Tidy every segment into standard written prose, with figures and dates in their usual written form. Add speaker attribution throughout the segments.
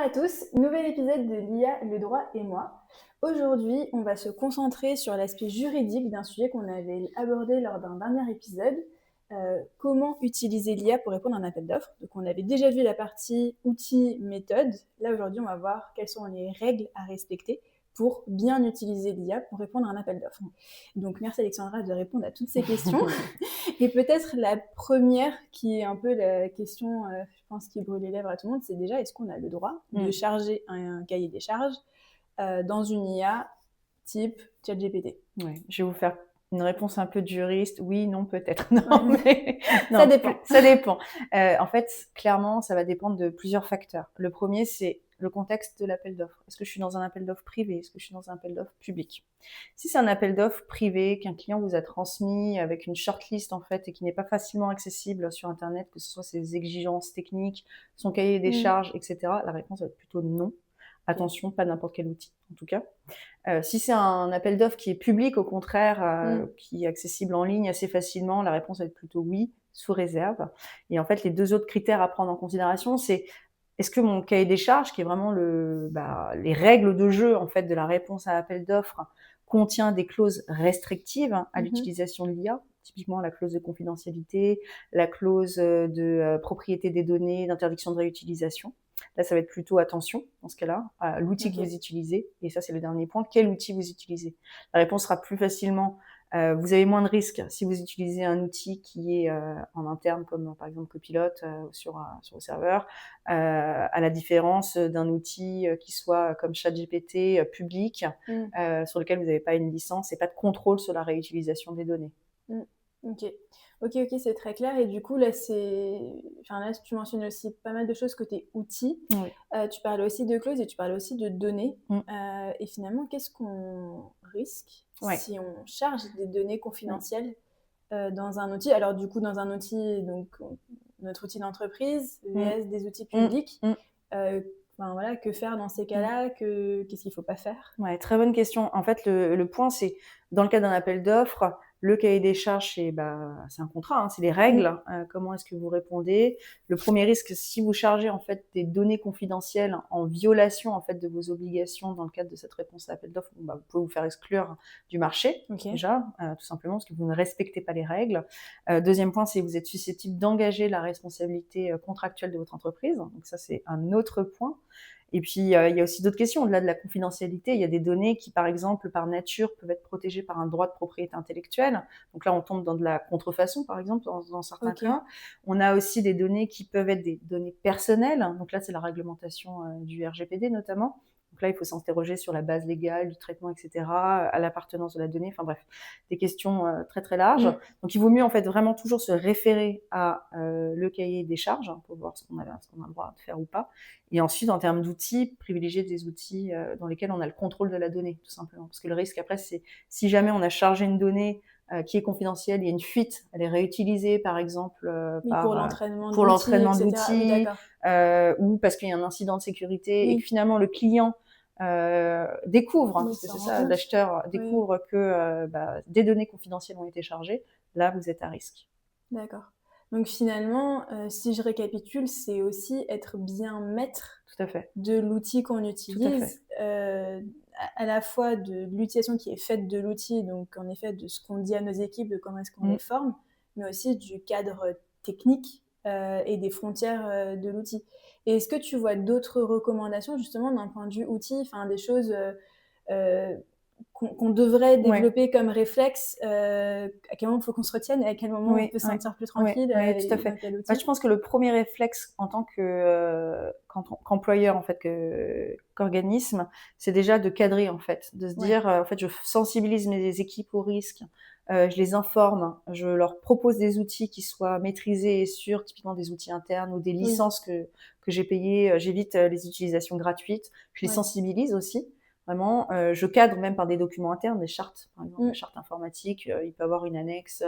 Speaker 1: à tous, nouvel épisode de l'IA, le droit et moi. Aujourd'hui, on va se concentrer sur l'aspect juridique d'un sujet qu'on avait abordé lors d'un dernier épisode. Comment utiliser l'IA pour répondre à un appel d'offres. Donc on avait déjà vu la partie outils, méthodes. Là aujourd'hui, on va voir quelles sont les règles à respecter pour bien utiliser l'IA pour répondre à un appel d'offres. Donc merci Alexandra de répondre à toutes ces questions. Et peut-être la première, qui est un peu la question, je pense, qui brûle les lèvres à tout le monde, c'est déjà, est-ce qu'on a le droit de charger un cahier des charges dans une IA type ChatGPT?
Speaker 2: Ouais, je vais vous faire une réponse un peu de juriste. Oui, non, peut-être. Non, mais
Speaker 1: Ça dépend.
Speaker 2: Ça dépend. En fait, clairement, ça va dépendre de plusieurs facteurs. Le premier, c'est le contexte de l'appel d'offres. Est-ce que je suis dans un appel d'offres privé? Est-ce que je suis dans un appel d'offres public? Si c'est un appel d'offres privé qu'un client vous a transmis avec une shortlist en fait et qui n'est pas facilement accessible sur Internet, que ce soit ses exigences techniques, son cahier des charges, etc., la réponse va être plutôt non. Attention, pas n'importe quel outil, en tout cas. Si c'est un appel d'offres qui est public, au contraire, qui est accessible en ligne assez facilement, la réponse va être plutôt oui, sous réserve. Et en fait, les deux autres critères à prendre en considération, c'est est-ce que mon cahier des charges, qui est vraiment les règles de jeu en fait de la réponse à l'appel d'offres, contient des clauses restrictives à l'utilisation de l'IA, typiquement la clause de confidentialité, la clause de propriété des données, d'interdiction de réutilisation. Là, ça va être plutôt attention, dans ce cas-là, à l'outil que vous utilisez. Et ça, c'est le dernier point. Quel outil vous utilisez? La réponse sera plus facilement, vous avez moins de risques si vous utilisez un outil qui est en interne, comme par exemple Copilot sur le serveur, à la différence d'un outil qui soit comme ChatGPT public, sur lequel vous n'avez pas une licence et pas de contrôle sur la réutilisation des données.
Speaker 1: Ok, c'est très clair. Et du coup, là, tu mentionnes aussi pas mal de choses côté outils.
Speaker 2: Oui.
Speaker 1: Tu parlais aussi de clauses et tu parlais aussi de données. Et finalement, qu'est-ce qu'on risque si on charge des données confidentielles dans un outil? Alors, du coup, dans un outil, donc notre outil d'entreprise, vs des outils publics. Voilà, que faire dans ces cas-là? Qu'est-ce qu'il ne faut pas faire?
Speaker 2: Ouais, très bonne question. En fait, le point, c'est dans le cas d'un appel d'offres, le cahier des charges, c'est un contrat, c'est les règles. Comment est-ce que vous répondez? Le premier risque, si vous chargez en fait des données confidentielles en violation en fait de vos obligations dans le cadre de cette réponse à l'appel d'offres, vous pouvez vous faire exclure du marché déjà, tout simplement parce que vous ne respectez pas les règles. Deuxième point, c'est que vous êtes susceptible d'engager la responsabilité contractuelle de votre entreprise. Donc ça, c'est un autre point. Et puis, il y a aussi d'autres questions. Au-delà de la confidentialité, il y a des données qui, par exemple, par nature, peuvent être protégées par un droit de propriété intellectuelle. Donc là, on tombe dans de la contrefaçon, par exemple, dans certains cas. On a aussi des données qui peuvent être des données personnelles. Donc là, c'est la réglementation du RGPD, notamment. Donc là, il faut s'interroger sur la base légale du traitement, etc., à l'appartenance de la donnée. Enfin bref, des questions très, très larges. Donc, il vaut mieux, en fait, vraiment toujours se référer à le cahier des charges pour voir ce qu'on a le droit de faire ou pas. Et ensuite, en termes d'outils, privilégier des outils dans lesquels on a le contrôle de la donnée, tout simplement. Parce que le risque, après, c'est si jamais on a chargé une donnée qui est confidentielle, il y a une fuite, elle est réutilisée, par exemple,
Speaker 1: pour l'entraînement
Speaker 2: d'outils, ou parce qu'il y a un incident de sécurité et que finalement le client découvre, parce que c'est ça, l'acheteur découvre que des données confidentielles ont été chargées, là, vous êtes à risque.
Speaker 1: D'accord. Donc finalement, si je récapitule, c'est aussi être bien maître de l'outil qu'on utilise, à la fois de l'utilisation qui est faite de l'outil, donc en effet de ce qu'on dit à nos équipes, de comment est-ce qu'on les forme, mais aussi du cadre technique et des frontières de l'outil. Et est-ce que tu vois d'autres recommandations justement d'un point de vue outil, enfin des choses qu'on devrait développer comme réflexe, à quel moment il faut qu'on se retienne et à quel moment on peut se sentir plus tranquille
Speaker 2: tout à fait. Je pense que le premier réflexe en tant qu'employeur, en fait, qu'organisme, c'est déjà de cadrer, en fait, de se dire, en fait, je sensibilise mes équipes au risque, je les informe, je leur propose des outils qui soient maîtrisés et sûrs, typiquement des outils internes ou des licences que j'ai payées, j'évite les utilisations gratuites, je les sensibilise aussi. Vraiment, je cadre même par des documents internes, des chartes, par exemple, la charte informatique, il peut y avoir une annexe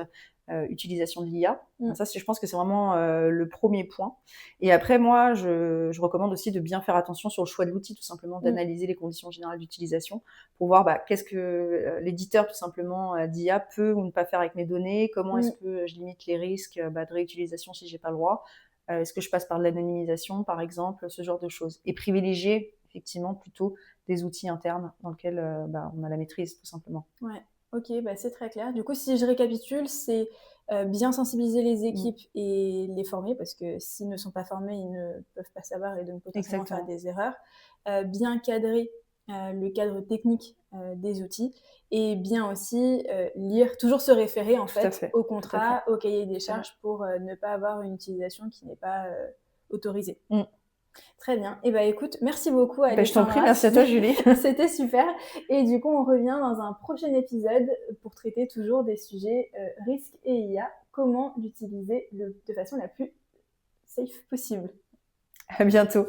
Speaker 2: utilisation de l'IA. Ça, je pense que c'est vraiment le premier point. Et après, moi, je recommande aussi de bien faire attention sur le choix de l'outil, tout simplement, d'analyser les conditions générales d'utilisation pour voir qu'est-ce que l'éditeur, tout simplement, d'IA peut ou ne pas faire avec mes données, comment est-ce que je limite les risques de réutilisation si j'ai pas le droit. Est-ce que je passe par de l'anonymisation, par exemple, ce genre de choses. Et privilégier, effectivement, plutôt des outils internes dans lesquels on a la maîtrise, tout simplement.
Speaker 1: Ouais, ok, bah c'est très clair. Du coup, si je récapitule, c'est bien sensibiliser les équipes et les former, parce que s'ils ne sont pas formés, ils ne peuvent pas savoir et donc potentiellement faire des erreurs. Bien cadrer le cadre technique des outils et bien aussi lire, toujours se référer en fait au contrat, au cahier des charges pour ne pas avoir une utilisation qui n'est pas autorisée. Très bien. Et écoute, merci beaucoup Alexandra.
Speaker 2: Je t'en prie, merci à toi Julie.
Speaker 1: C'était super. Et du coup, on revient dans un prochain épisode pour traiter toujours des sujets risques et IA, comment l'utiliser de façon la plus safe possible.
Speaker 2: À bientôt.